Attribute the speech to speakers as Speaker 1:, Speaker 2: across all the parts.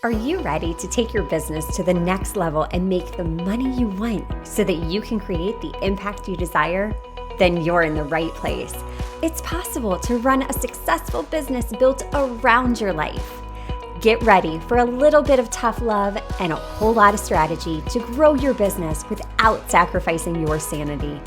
Speaker 1: Are you ready to take your business to the next level and make the money you want so that you can create the impact you desire? Then you're in the right place. It's possible to run a successful business built around your life. Get ready for a little bit of tough love and a whole lot of strategy to grow your business without sacrificing your sanity.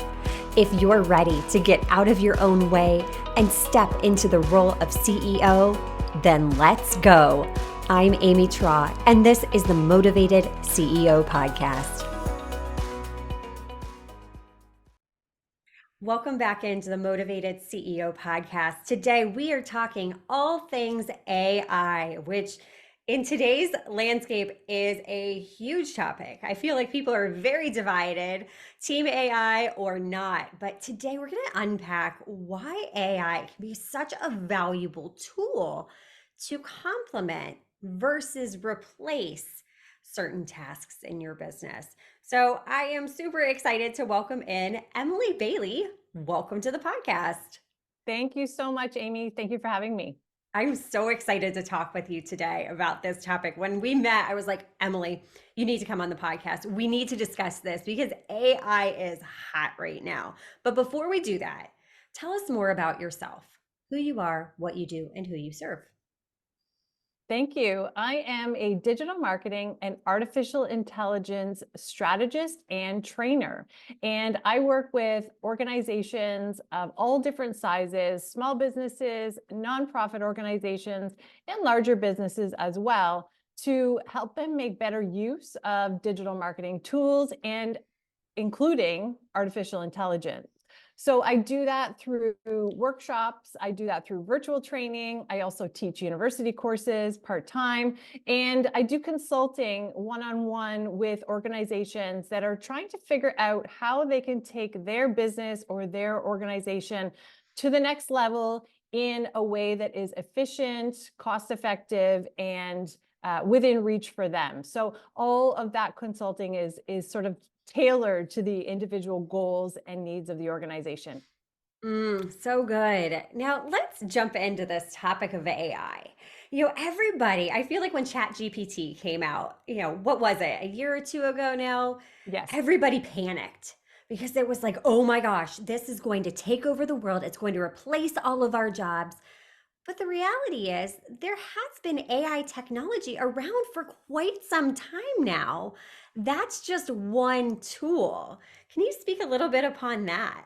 Speaker 1: If you're ready to get out of your own way and step into the role of CEO, then let's go. I'm Amy Traw, and this is the Motivated CEO Podcast. Welcome back into the Motivated CEO Podcast. Today, we are talking all things AI, which in today's landscape is a huge topic. I feel like people are very divided, team AI or not. But today, we're going to unpack why AI can be such a valuable tool to complement versus replace certain tasks in your business. So I am super excited to welcome in Emily Baillie. Welcome to the podcast.
Speaker 2: Thank you so much, Amy. Thank you for having me.
Speaker 1: I'm so excited to talk with you today about this topic. When we met, I was like, Emily, you need to come on the podcast. We need to discuss this because AI is hot right now. But before we do that, tell us more about yourself, who you are, what you do, and who you serve.
Speaker 2: Thank you. I am a digital marketing and artificial intelligence strategist and trainer. And I work with organizations of all different sizes, small businesses, nonprofit organizations, and larger businesses as well, to help them make better use of digital marketing tools and including artificial intelligence. So I do that through workshops. I do that through virtual training. I also teach university courses part-time, and I do consulting one-on-one with organizations that are trying to figure out how they can take their business or their organization to the next level in a way that is efficient, cost-effective, and within reach for them. So all of that consulting is sort of tailored to the individual goals and needs of the organization.
Speaker 1: So good. Now let's jump into this topic of AI. Everybody, I feel like when ChatGPT came out, what was it, a year or two ago now?
Speaker 2: Yes.
Speaker 1: Everybody panicked because it was like, oh my gosh, this is going to take over the world. It's going to replace all of our jobs. But the reality is, there has been AI technology around for quite some time now. That's just one tool. Can you speak a little bit upon that?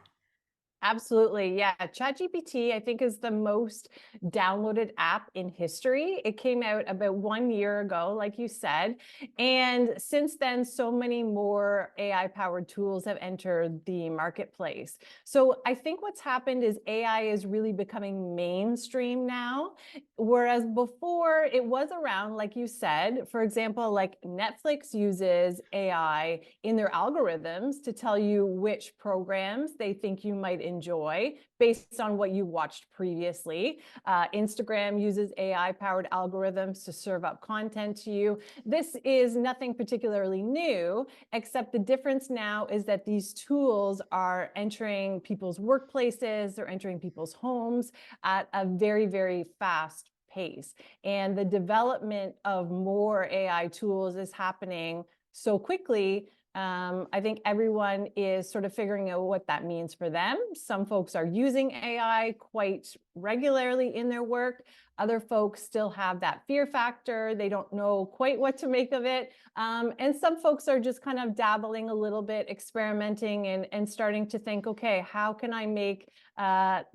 Speaker 2: Absolutely. Yeah. ChatGPT, I think, is the most downloaded app in history. It came out about 1 year ago, like you said. And since then, so many more AI powered tools have entered the marketplace. So I think what's happened is AI is really becoming mainstream now. Whereas before it was around, like you said, for example, like Netflix uses AI in their algorithms to tell you which programs they think you might enjoy based on what you watched previously. Instagram uses AI powered algorithms to serve up content to you. This is nothing particularly new, except the difference now is that these tools are entering people's workplaces, they're entering people's homes at a very, very fast pace. And the development of more AI tools is happening so quickly. I think everyone is sort of figuring out what that means for them. Some folks are using AI quite regularly in their work. Other folks still have that fear factor. They don't know quite what to make of it. And some folks are just kind of dabbling a little bit, experimenting and starting to think, okay, how can I make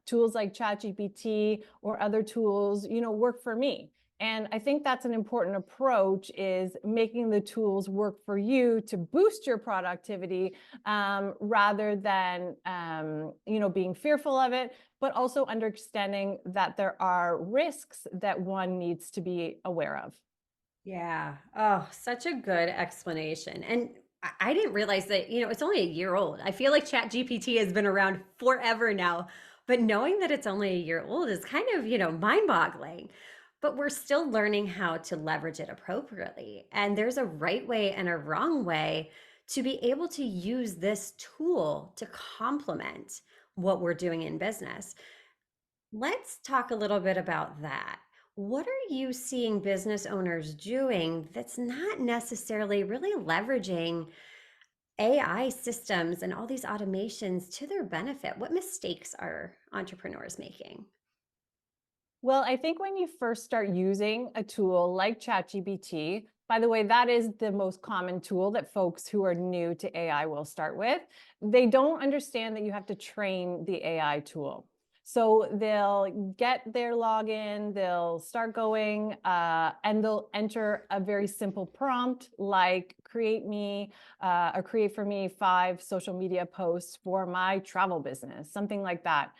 Speaker 2: tools like ChatGPT or other tools, work for me? And I think that's an important approach, is making the tools work for you to boost your productivity, rather than, being fearful of it, but also understanding that there are risks that one needs to be aware of.
Speaker 1: Yeah. Oh, such a good explanation. And I didn't realize that, it's only a year old. I feel like ChatGPT has been around forever now, but knowing that it's only a year old is kind of, mind-boggling. But we're still learning how to leverage it appropriately. And there's a right way and a wrong way to be able to use this tool to complement what we're doing in business. Let's talk a little bit about that. What are you seeing business owners doing that's not necessarily really leveraging AI systems and all these automations to their benefit? What mistakes are entrepreneurs making?
Speaker 2: Well, I think when you first start using a tool like ChatGPT, by the way, that is the most common tool that folks who are new to AI will start with. They don't understand that you have to train the AI tool. So they'll get their login, they'll start going, and they'll enter a very simple prompt like create me or create for me 5 social media posts for my travel business, something like that.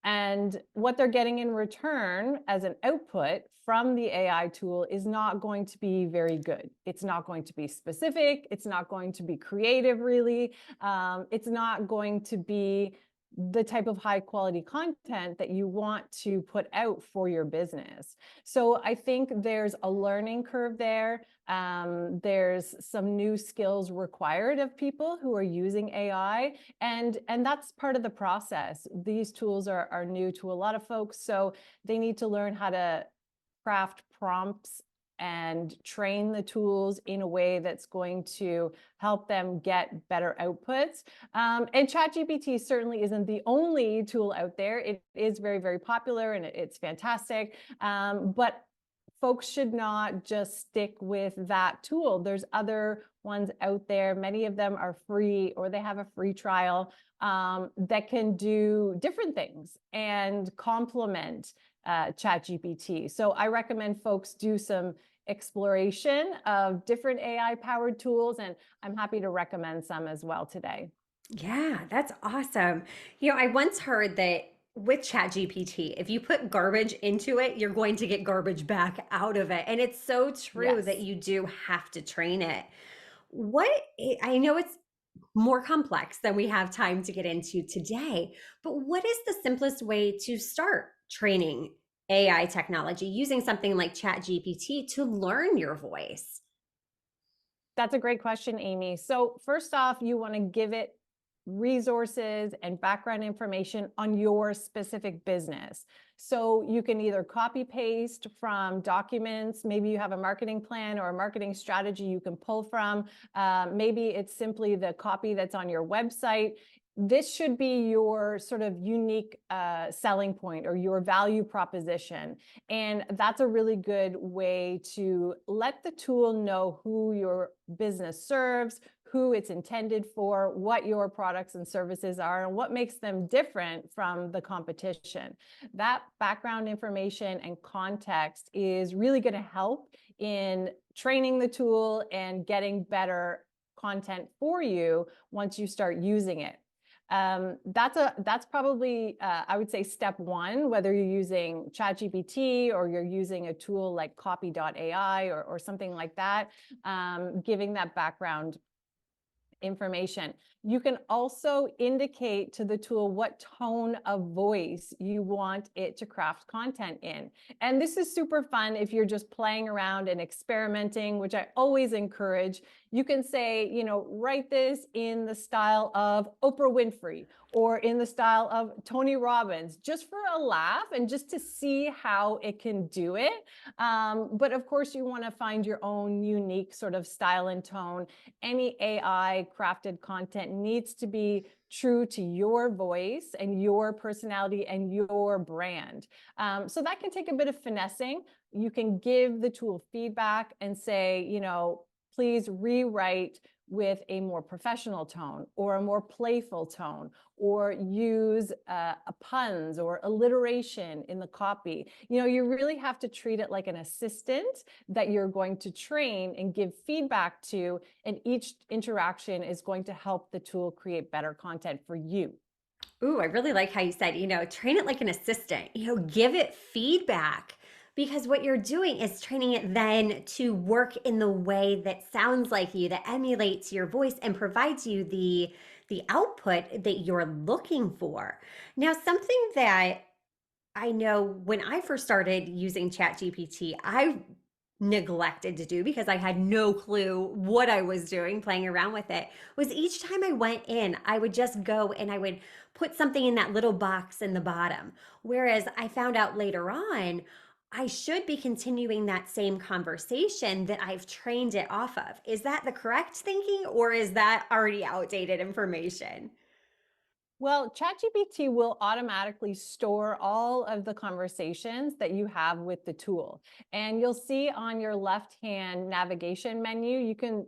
Speaker 2: And what they're getting in return as an output from the AI tool is not going to be very good. It's not going to be specific. It's not going to be creative, really. It's not going to be the type of high quality content that you want to put out for your business. So I think there's a learning curve there. There's some new skills required of people who are using AI, and that's part of the process. These tools are new to a lot of folks, so they need to learn how to craft prompts and train the tools in a way that's going to help them get better outputs. And ChatGPT certainly isn't the only tool out there. It is very, very popular and it's fantastic. But folks should not just stick with that tool. There's other ones out there. Many of them are free or they have a free trial that can do different things and complement ChatGPT. So I recommend folks do some exploration of different AI powered tools, and I'm happy to recommend some as well today.
Speaker 1: Yeah, that's awesome. I once heard that with ChatGPT, if you put garbage into it, you're going to get garbage back out of it. And it's so true that
Speaker 2: Yes.
Speaker 1: you do have to train it. What I know it's more complex than we have time to get into today, but what is the simplest way to start training AI technology using something like ChatGPT to learn your voice?
Speaker 2: That's a great question, Amy. So first off, you want to give it resources and background information on your specific business. So you can either copy paste from documents. Maybe you have a marketing plan or a marketing strategy you can pull from. Maybe it's simply the copy that's on your website. This should be your sort of unique selling point or your value proposition. And that's a really good way to let the tool know who your business serves, who it's intended for, what your products and services are, and what makes them different from the competition. That background information and context is really going to help in training the tool and getting better content for you once you start using it. That's probably I would say step one, whether you're using ChatGPT or you're using a tool like copy.ai or something like that, giving that background information. You can also indicate to the tool what tone of voice you want it to craft content in. And this is super fun if you're just playing around and experimenting, which I always encourage. You can say, write this in the style of Oprah Winfrey or in the style of Tony Robbins, just for a laugh and just to see how it can do it. But of course, you want to find your own unique sort of style and tone. Any AI crafted content needs to be true to your voice and your personality and your brand. So that can take a bit of finessing. You can give the tool feedback and say, please rewrite with a more professional tone or a more playful tone, or use puns or alliteration in the copy. You really have to treat it like an assistant that you're going to train and give feedback to, and each interaction is going to help the tool create better content for you.
Speaker 1: Ooh, I really like how you said, train it like an assistant, give it feedback, because what you're doing is training it then to work in the way that sounds like you, that emulates your voice and provides you the output that you're looking for. Now, something that I know when I first started using ChatGPT, I neglected to do because I had no clue what I was doing playing around with it, was each time I went in, I would just go and I would put something in that little box in the bottom. Whereas I found out later on, I should be continuing that same conversation that I've trained it off of. Is that the correct thinking, or is that already outdated information?
Speaker 2: Well, ChatGPT will automatically store all of the conversations that you have with the tool. And you'll see on your left-hand navigation menu, you can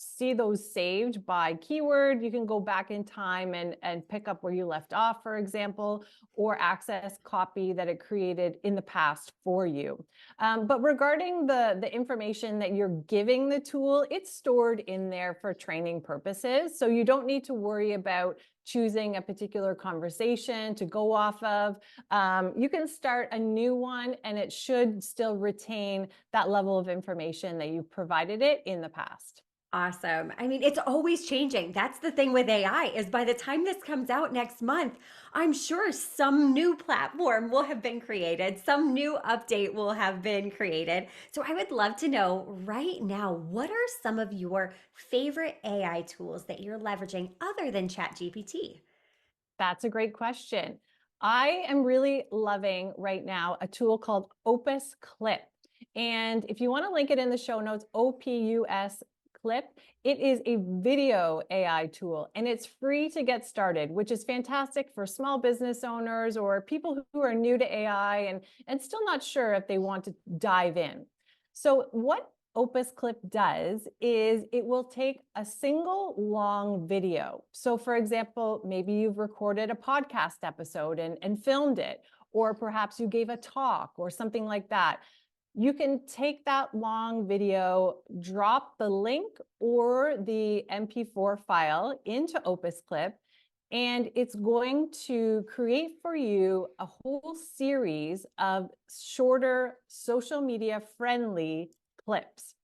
Speaker 2: see those saved by keyword. You can go back in time and pick up where you left off, for example, or access copy that it created in the past for you. But regarding the information that you're giving the tool, it's stored in there for training purposes. So you don't need to worry about choosing a particular conversation to go off of. You can start a new one and it should still retain that level of information that you provided it in the past.
Speaker 1: Awesome. I mean, it's always changing. That's the thing with AI is by the time this comes out next month, I'm sure some new platform will have been created, some new update will have been created. So I would love to know right now, what are some of your favorite AI tools that you're leveraging other than ChatGPT?
Speaker 2: That's a great question. I am really loving right now a tool called Opus Clip. And if you want to link it in the show notes, OPUS Clip, it is a video AI tool and it's free to get started, which is fantastic for small business owners or people who are new to AI and still not sure if they want to dive in. So what Opus Clip does is it will take a single long video. So for example, maybe you've recorded a podcast episode and filmed it, or perhaps you gave a talk or something like that. You can take that long video, drop the link or the MP4 file into Opus Clip, and it's going to create for you a whole series of shorter social media friendly clips.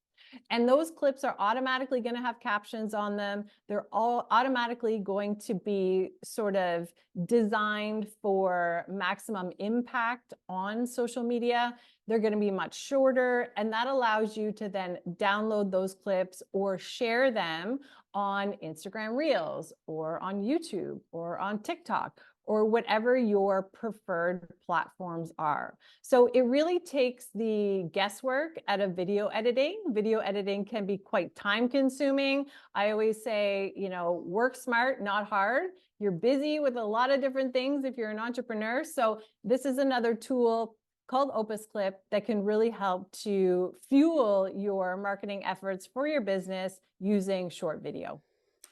Speaker 2: And those clips are automatically going to have captions on them. They're all automatically going to be sort of designed for maximum impact on social media. They're going to be much shorter, and that allows you to then download those clips or share them on Instagram Reels or on YouTube or on TikTok or whatever your preferred platforms are. So it really takes the guesswork out of video editing. Video editing can be quite time consuming. I always say, work smart, not hard. You're busy with a lot of different things if you're an entrepreneur. So this is another tool called Opus Clip that can really help to fuel your marketing efforts for your business using short video.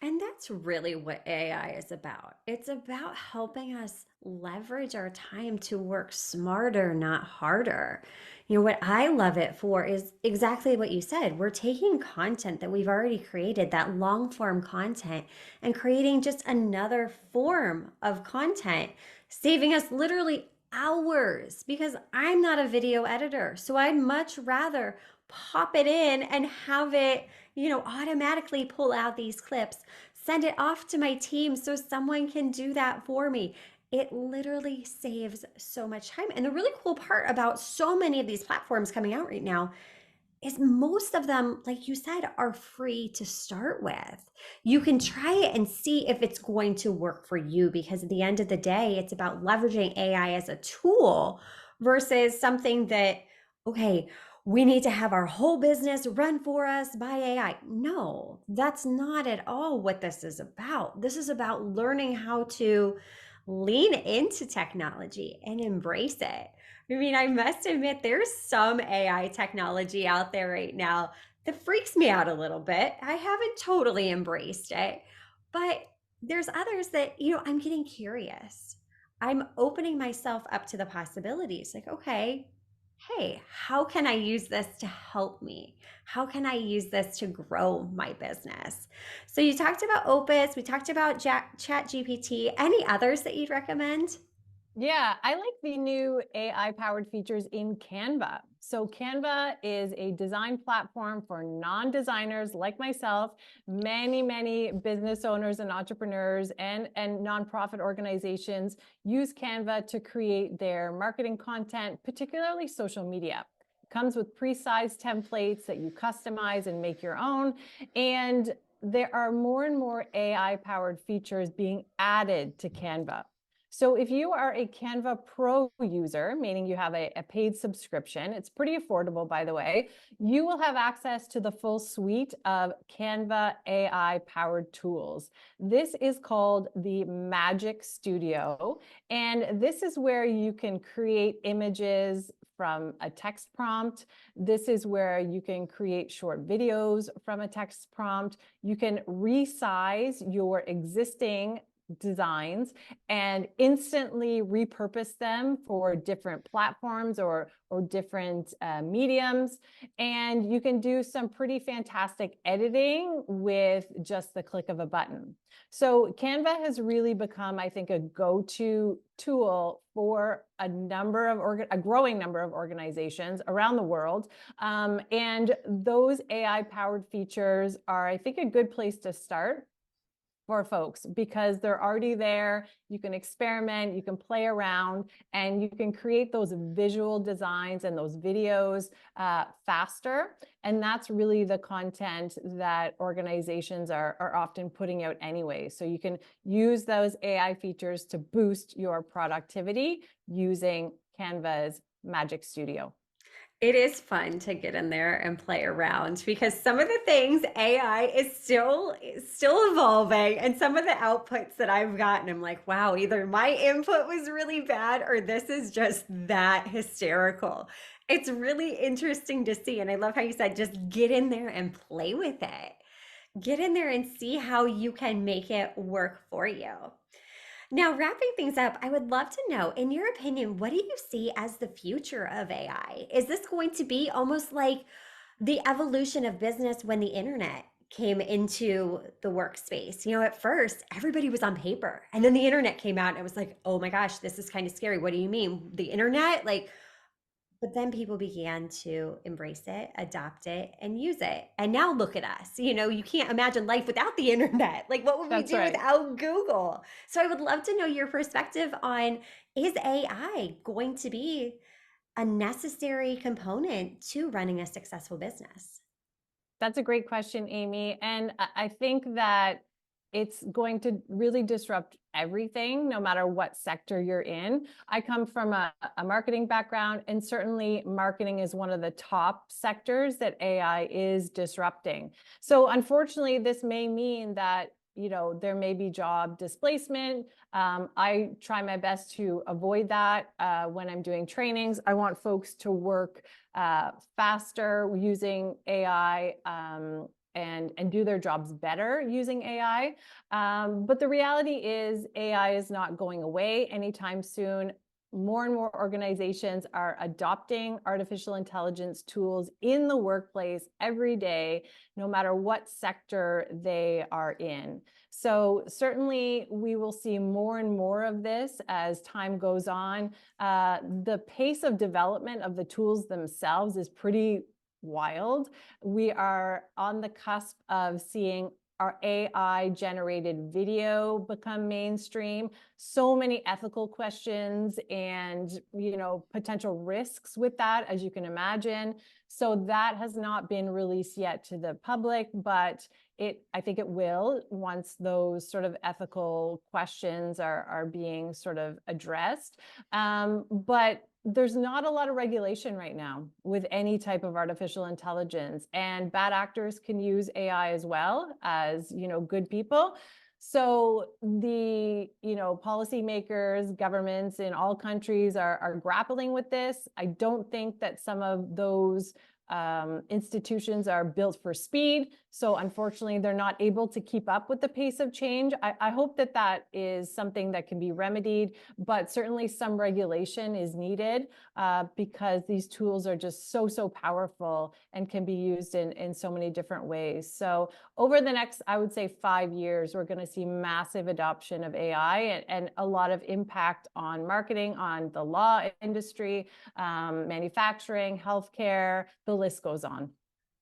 Speaker 1: And that's really what AI is about. It's about helping us leverage our time to work smarter, not harder. What I love it for is exactly what you said. We're taking content that we've already created, that long form content, and creating just another form of content, saving us literally hours because I'm not a video editor. So I'd much rather pop it in and have it, automatically pull out these clips, send it off to my team so someone can do that for me. It literally saves so much time. And the really cool part about so many of these platforms coming out right now is most of them, like you said, are free to start with. You can try it and see if it's going to work for you because at the end of the day, it's about leveraging AI as a tool versus something that, okay, we need to have our whole business run for us by AI. No, that's not at all what this is about. This is about learning how to lean into technology and embrace it. I mean, I must admit, there's some AI technology out there right now that freaks me out a little bit. I haven't totally embraced it, but there's others that, I'm getting curious. I'm opening myself up to the possibilities. Like, okay, hey, how can I use this to help me? How can I use this to grow my business? So you talked about Opus, we talked about Chat GPT. Any others that you'd recommend?
Speaker 2: Yeah, I like the new AI powered features in Canva. So Canva is a design platform for non-designers like myself. Many business owners and entrepreneurs and nonprofit organizations use Canva to create their marketing content, particularly social media. It comes with pre-sized templates that you customize and make your own. And there are more and more AI powered features being added to Canva. So if you are a Canva Pro user, meaning you have a paid subscription, it's pretty affordable, by the way, you will have access to the full suite of Canva AI powered tools. This is called the Magic Studio. And this is where you can create images from a text prompt. This is where you can create short videos from a text prompt. You can resize your existing designs and instantly repurpose them for different platforms or different mediums. And you can do some pretty fantastic editing with just the click of a button. So Canva has really become, I think, a go-to tool for a growing number of organizations around the world. And those AI-powered features are, I think, a good place to start for folks because they're already there. You can experiment, you can play around, and you can create those visual designs and those videos faster. And that's really the content that organizations are often putting out anyway. So you can use those AI features to boost your productivity using Canva's Magic Studio.
Speaker 1: It is fun to get in there and play around because some of the things AI is still evolving, and some of the outputs that I've gotten, I'm like, wow, either my input was really bad or this is just that hysterical. It's really interesting to see, and I love how you said just get in there and play with it. Get in there and see how you can make it work for you. Now, wrapping things up, I would love to know, in your opinion, what do you see as the future of AI? Is this going to be almost like the evolution of business when the internet came into the workspace? You know, at first, everybody was on paper, and then the internet came out, and it was like, oh my gosh, this is kind of scary. What do you mean? The internet? Like, but then people began to embrace it, adopt it, and use it. And now look at us. You know, you can't imagine life without the internet. Like, what would we
Speaker 2: That's
Speaker 1: do
Speaker 2: right.
Speaker 1: without Google? So, I would love to know your perspective on, is AI going to be a necessary component to running a successful business?
Speaker 2: That's a great question, Amy. And I think that it's going to really disrupt everything, no matter what sector you're in. I come from a marketing background, and certainly marketing is one of the top sectors that AI is disrupting. So unfortunately, this may mean that there may be job displacement. I try my best to avoid that when I'm doing trainings. I want folks to work faster using AI and do their jobs better using AI. But the reality is AI is not going away anytime soon. More and more organizations are adopting artificial intelligence tools in the workplace every day, no matter what sector they are in. So certainly we will see more and more of this as time goes on. The pace of development of the tools themselves is pretty wild. We are on the cusp of seeing our AI generated video become mainstream. So many ethical questions and potential risks with that, as you can imagine. So that has not been released yet to the public, but I think it will once those sort of ethical questions are being sort of addressed. But there's not a lot of regulation right now with any type of artificial intelligence, and bad actors can use AI as well as, good people. So the, policymakers, governments in all countries are grappling with this. I don't think that some of those institutions are built for speed. So unfortunately, they're not able to keep up with the pace of change. I hope that that is something that can be remedied, but certainly some regulation is needed because these tools are just so powerful and can be used in so many different ways. So over the next, I would say 5 years, we're going to see massive adoption of AI and a lot of impact on marketing, on the law industry, manufacturing, healthcare, the list goes on.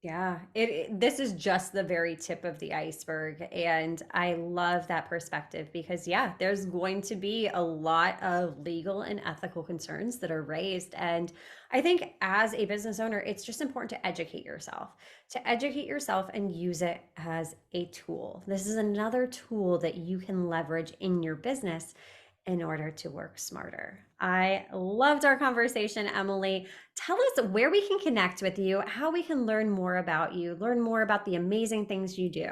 Speaker 1: Yeah, this is just the very tip of the iceberg. And I love that perspective because, yeah, there's going to be a lot of legal and ethical concerns that are raised. And I think as a business owner, it's just important to educate yourself and use it as a tool. This is another tool that you can leverage in your business. in order to work smarter. I loved our conversation, Emily. Tell us where we can connect with you, how we can learn more about you, learn more about the amazing things you do.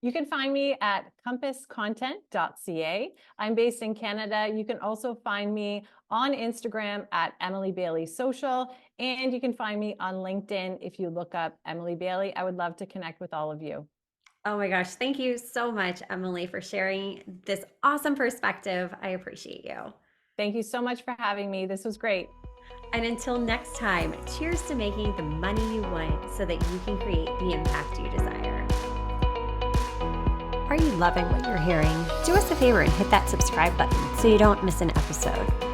Speaker 2: You can find me at compasscontent.ca. I'm based in Canada. You can also find me on Instagram at Emily Baillie Social, and you can find me on LinkedIn if you look up Emily Baillie. I would love to connect with all of you.
Speaker 1: Oh my gosh, thank you so much, Emily, for sharing this awesome perspective. I appreciate you.
Speaker 2: Thank you so much for having me. This was great.
Speaker 1: And until next time, cheers to making the money you want so that you can create the impact you desire. Are you loving what you're hearing? Do us a favor and hit that subscribe button so you don't miss an episode.